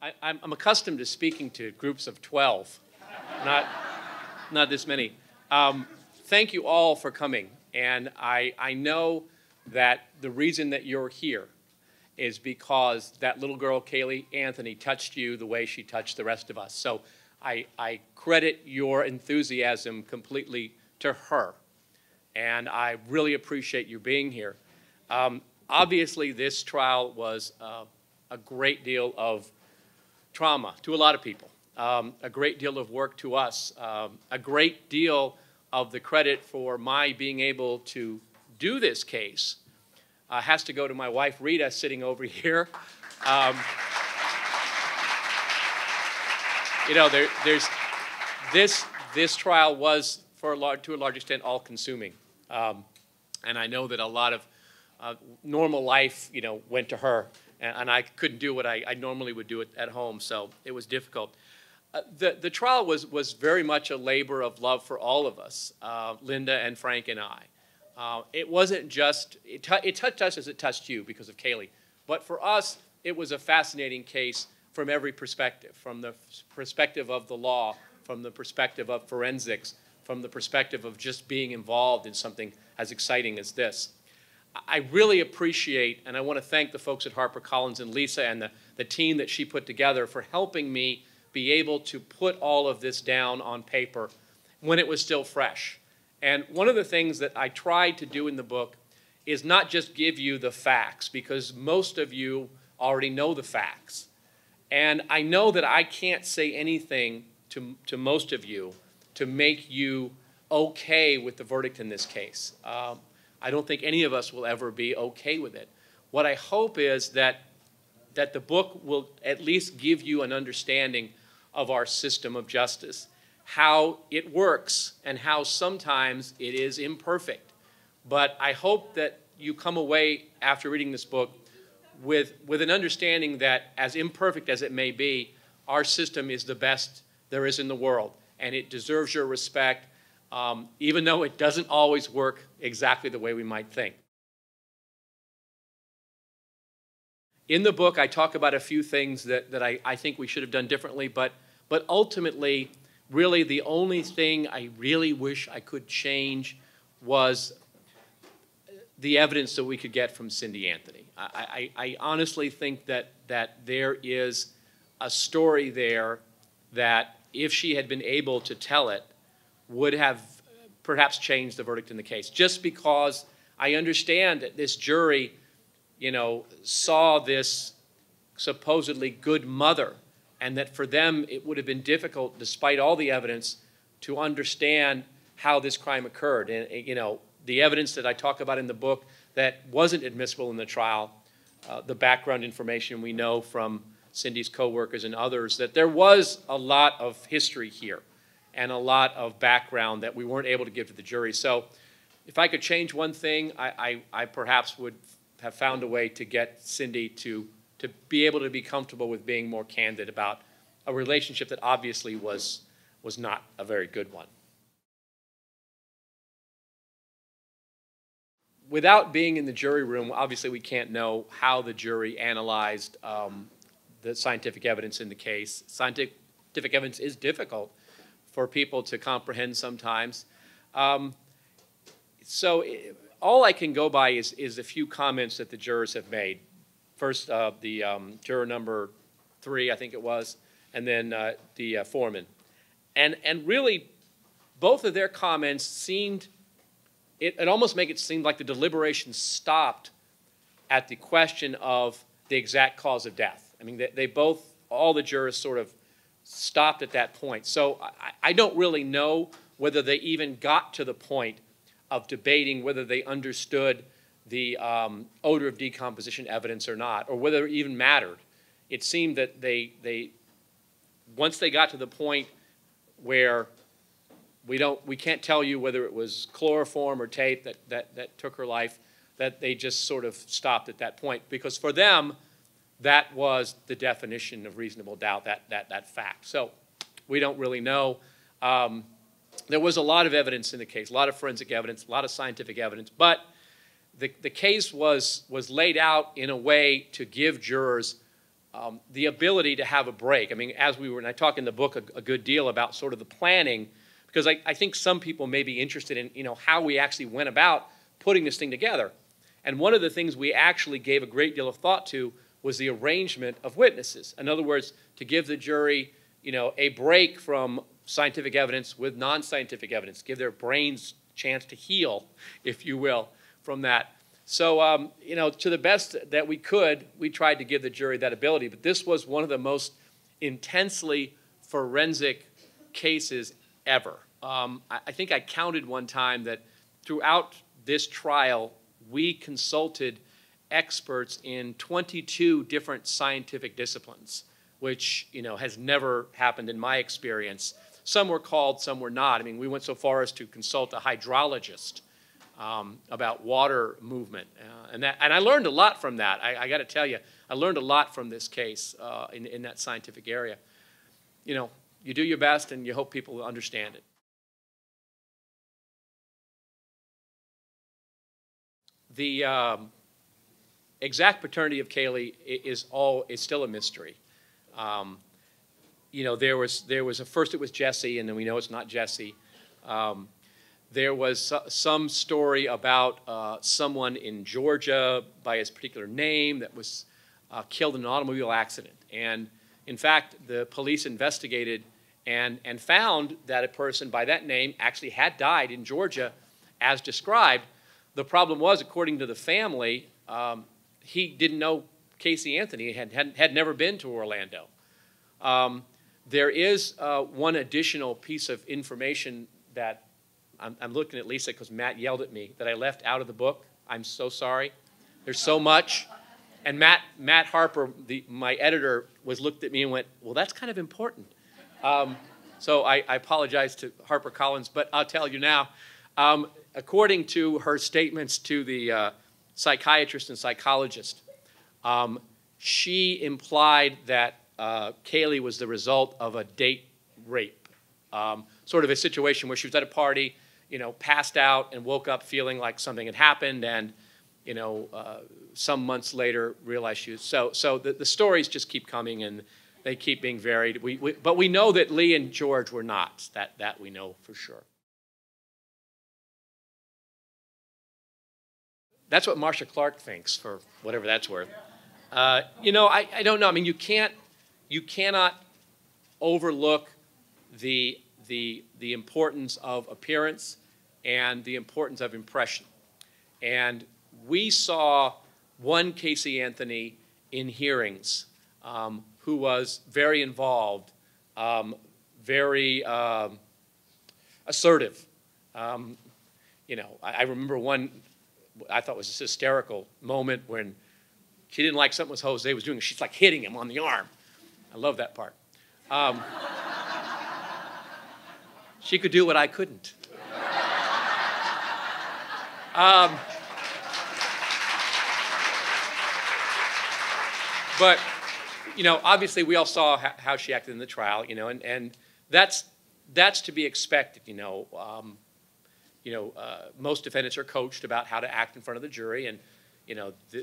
I'm accustomed to speaking to groups of 12, not this many. Thank you all for coming. And I know that the reason that you're here is because that little girl, Caylee Anthony, touched you the way she touched the rest of us. So I credit your enthusiasm completely to her. And I really appreciate you being here. Obviously, this trial was a great deal of trauma to a lot of people, a great deal of work to us, a great deal of the credit for my being able to do this case has to go to my wife, Rita, sitting over here. You know, this trial was, to a large extent, all-consuming. And I know that a lot of normal life, you know, went to her. And I couldn't do what I normally would do at home, so it was difficult. The trial was very much a labor of love for all of us, Linda and Frank and I. It wasn't just, it touched us as it touched you because of Caylee, but for us, it was a fascinating case from every perspective, from the perspective of the law, from the perspective of forensics, from the perspective of just being involved in something as exciting as this. I really appreciate, and I want to thank the folks at HarperCollins and Lisa and the team that she put together for helping me be able to put all of this down on paper when it was still fresh. And one of the things that I tried to do in the book is not just give you the facts, because most of you already know the facts. And I know that I can't say anything to most of you to make you okay with the verdict in this case. I don't think any of us will ever be okay with it. What I hope is that the book will at least give you an understanding of our system of justice, how it works, and how sometimes it is imperfect. But I hope that you come away after reading this book with an understanding that, as imperfect as it may be, our system is the best there is in the world, and it deserves your respect, even though it doesn't always work exactly the way we might think. In the book, I talk about a few things that I think we should have done differently, but ultimately, really the only thing I really wish I could change was the evidence that we could get from Cindy Anthony. I honestly think that there is a story there that, if she had been able to tell it, would have perhaps changed the verdict in the case. Just because I understand that this jury, you know, saw this supposedly good mother, and that for them it would have been difficult, despite all the evidence, to understand how this crime occurred. And, you know, the evidence that I talk about in the book that wasn't admissible in the trial, the background information we know from Cindy's co-workers and others, that there was a lot of history here and a lot of background that we weren't able to give to the jury. So if I could change one thing, I perhaps would have found a way to get Cindy to be able to be comfortable with being more candid about a relationship that obviously was not a very good one. Without being in the jury room, obviously we can't know how the jury analyzed the scientific evidence in the case. Scientific evidence is difficult for people to comprehend sometimes. So all I can go by is a few comments that the jurors have made. First, the juror number 3, I think it was, and then the foreman. And really, both of their comments seemed, it almost made it seem like the deliberations stopped at the question of the exact cause of death. I mean, they both, all the jurors sort of stopped at that point. So I don't really know whether they even got to the point of debating whether they understood the odor of decomposition evidence or not, or whether it even mattered. It seemed that once they got to the point where we can't tell you whether it was chloroform or tape that took her life, that they just sort of stopped at that point, because for them, that was the definition of reasonable doubt, that fact. So we don't really know. There was a lot of evidence in the case, a lot of forensic evidence, a lot of scientific evidence, but the case was laid out in a way to give jurors the ability to have a break. I mean, as we were, and I talk in the book a good deal about sort of the planning, because I think some people may be interested in, how we actually went about putting this thing together. And one of the things we actually gave a great deal of thought to was the arrangement of witnesses. In other words, to give the jury, a break from scientific evidence with non-scientific evidence, give their brains a chance to heal, if you will, from that. So, to the best that we could, we tried to give the jury that ability. But this was one of the most intensely forensic cases ever. I think I counted one time that throughout this trial, we consulted experts in 22 different scientific disciplines, which, has never happened in my experience. Some were called, some were not. I mean, we went so far as to consult a hydrologist about water movement. And I learned a lot from that. I got to tell you, I learned a lot from this case in that scientific area. You do your best and you hope people will understand it. The exact paternity of Caylee is still a mystery. There was first it was Jesse, and then we know it's not Jesse. There was some story about someone in Georgia by his particular name that was killed in an automobile accident. And in fact, the police investigated and found that a person by that name actually had died in Georgia as described. The problem was, according to the family, he didn't know Caylee Anthony, had never been to Orlando. There is one additional piece of information that I'm looking at Lisa because Matt yelled at me that I left out of the book. I'm so sorry. There's so much. And Matt Harper, my editor, looked at me and went, well, that's kind of important. So I apologize to HarperCollins, but I'll tell you now. According to her statements to the psychiatrist and psychologist, she implied that Caylee was the result of a date rape, sort of a situation where she was at a party, passed out and woke up feeling like something had happened, and some months later realized she was. So the stories just keep coming and they keep being varied. But we know that Lee and George were not. That we know for sure. That's what Marcia Clark thinks, for whatever that's worth. I don't know. I mean, you cannot overlook the importance of appearance and the importance of impression. And we saw one Caylee Anthony in hearings who was very involved, very assertive. I remember one I thought was a hysterical moment when she didn't like something Jose was doing. She's like hitting him on the arm. I love that part. She could do what I couldn't. But, obviously we all saw how she acted in the trial, and that's to be expected, most defendants are coached about how to act in front of the jury, and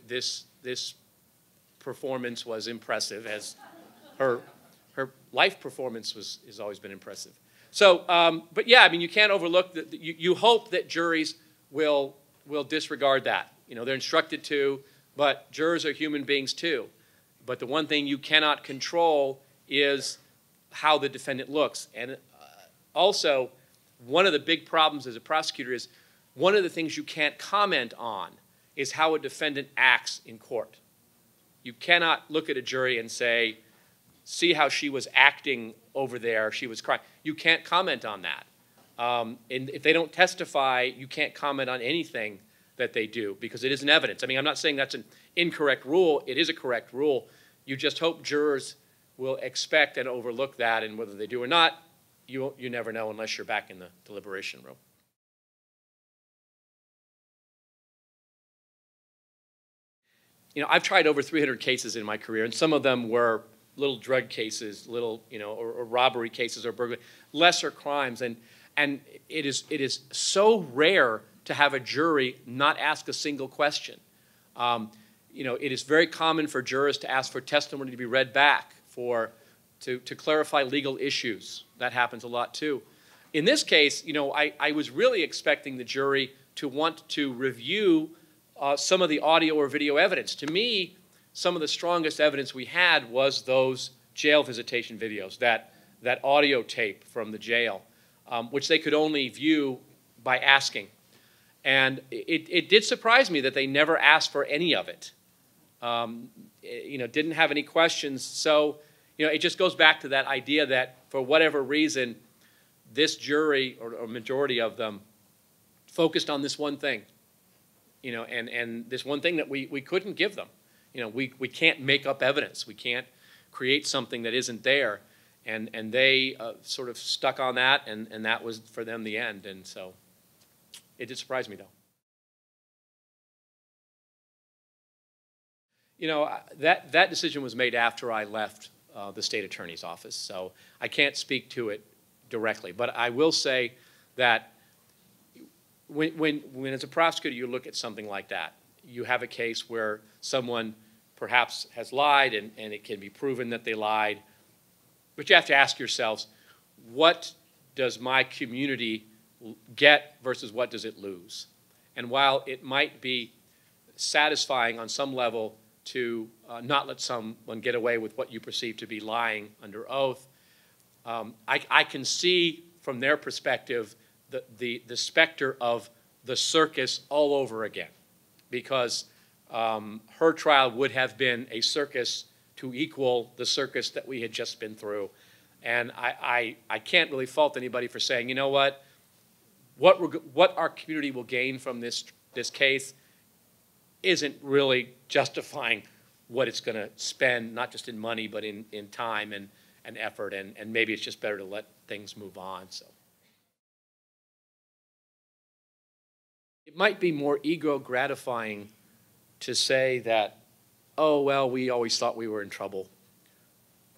this performance was impressive, as her life performance has always been impressive. So, but yeah, I mean, you can't overlook that. You hope that juries will disregard that. They're instructed to, but jurors are human beings too. But the one thing you cannot control is how the defendant looks, and also, one of the big problems as a prosecutor is one of the things you can't comment on is how a defendant acts in court. You cannot look at a jury and say, see how she was acting over there, she was crying. You can't comment on that. And if they don't testify, you can't comment on anything that they do because it isn't evidence. I mean, I'm not saying that's an incorrect rule. It is a correct rule. You just hope jurors will expect and overlook that, and whether they do or not, you never know unless you're back in the deliberation room. I've tried over 300 cases in my career, and some of them were little drug cases, little, or robbery cases or burglary, lesser crimes, and it is so rare to have a jury not ask a single question. it is very common for jurors to ask for testimony to be read back to clarify legal issues. That happens a lot too. In this case, I was really expecting the jury to want to review some of the audio or video evidence. To me, some of the strongest evidence we had was those jail visitation videos, that audio tape from the jail, which they could only view by asking. And it did surprise me that they never asked for any of it. Didn't have any questions. So, it just goes back to that idea that for whatever reason, this jury, or majority of them, focused on this one thing, and this one thing that we couldn't give them. We can't make up evidence. We can't create something that isn't there. And they sort of stuck on that, and that was, for them, the end. And so it did surprise me, though. That decision was made after I left the state attorney's office, so I can't speak to it directly. But I will say that when as a prosecutor you look at something like that, you have a case where someone perhaps has lied and it can be proven that they lied, but you have to ask yourselves, what does my community get versus what does it lose? And while it might be satisfying on some level to not let someone get away with what you perceive to be lying under oath, I can see from their perspective the specter of the circus all over again, because her trial would have been a circus to equal the circus that we had just been through. And I can't really fault anybody for saying, you know what our community will gain from this case isn't really justifying what it's going to spend, not just in money, but in time and effort, and maybe it's just better to let things move on. So it might be more ego gratifying to say that, oh, well, we always thought we were in trouble,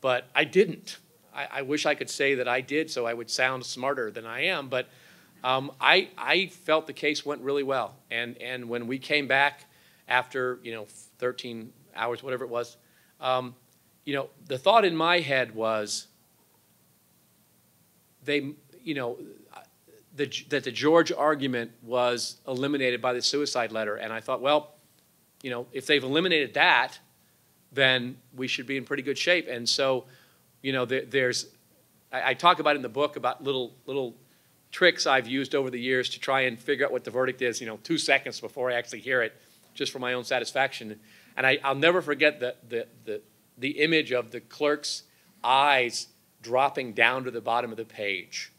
but I didn't. I wish I could say that I did, so I would sound smarter than I am, but I felt the case went really well. And when we came back after 13 hours, whatever it was, the thought in my head was that the George argument was eliminated by the suicide letter, and I thought, well, if they've eliminated that, then we should be in pretty good shape. And so, I talk about in the book about little tricks I've used over the years to try and figure out what the verdict is, 2 seconds before I actually hear it, just for my own satisfaction. And I'll never forget the image of the clerk's eyes dropping down to the bottom of the page,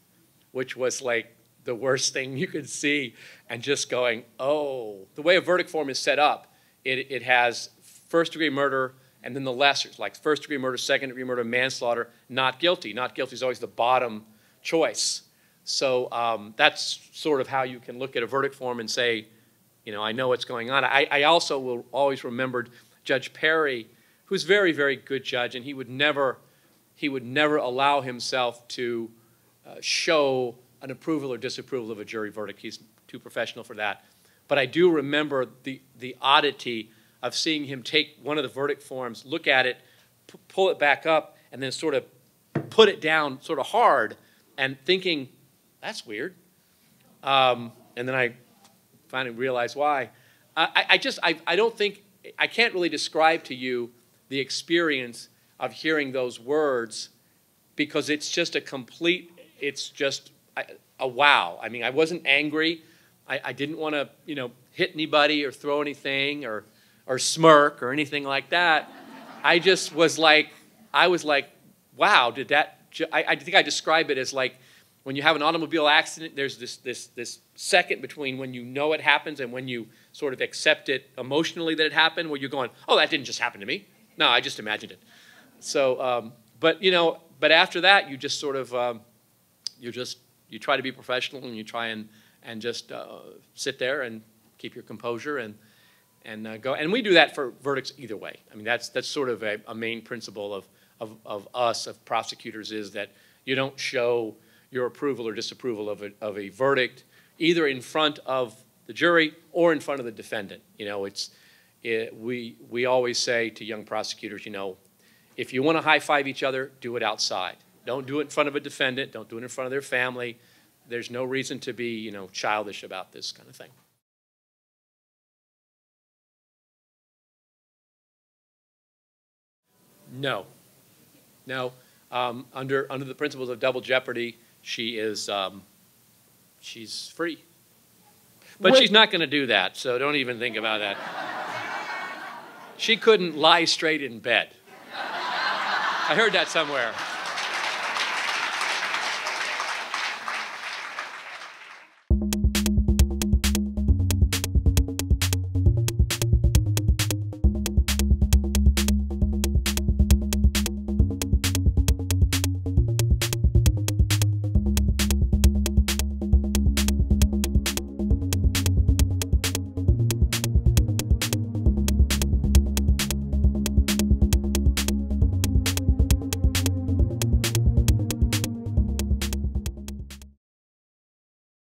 which was like the worst thing you could see, and just going, oh. The way a verdict form is set up, it has first-degree murder and then the lessers, like first-degree murder, second-degree murder, manslaughter, not guilty. Not guilty is always the bottom choice. So that's sort of how you can look at a verdict form and say, I know what's going on. I also will always remember Judge Perry, who's a very, very good judge, and he would never allow himself to show an approval or disapproval of a jury verdict. He's too professional for that. But I do remember the oddity of seeing him take one of the verdict forms, look at it, pull it back up, and then sort of put it down sort of hard, and thinking, that's weird. And then I finally realized why. I don't think, I can't really describe to you the experience of hearing those words, because it's just it's just a wow. I mean, I wasn't angry. I didn't want to, hit anybody or throw anything or smirk or anything like that. I just was like, wow, did that, I think I describe it as like when you have an automobile accident, there's this second between when you know it happens and when you sort of accept it emotionally that it happened, where you're going, oh, that didn't just happen to me. No, I just imagined it. So, but after that, you just sort of, you try to be professional, and you try and just sit there and keep your composure and go. And we do that for verdicts either way. I mean, that's sort of a main principle of us, of prosecutors, is that you don't show your approval or disapproval of a verdict either in front of the jury or in front of the defendant. we always say to young prosecutors, you know, if you want to high-five each other, do it outside. Don't do it in front of a defendant. Don't do it in front of their family. There's no reason to be, you know, childish about this kind of thing. No. No. Under the principles of double jeopardy, she is she's free. But she's not going to do that, so don't even think about that. She couldn't lie straight in bed. I heard that somewhere.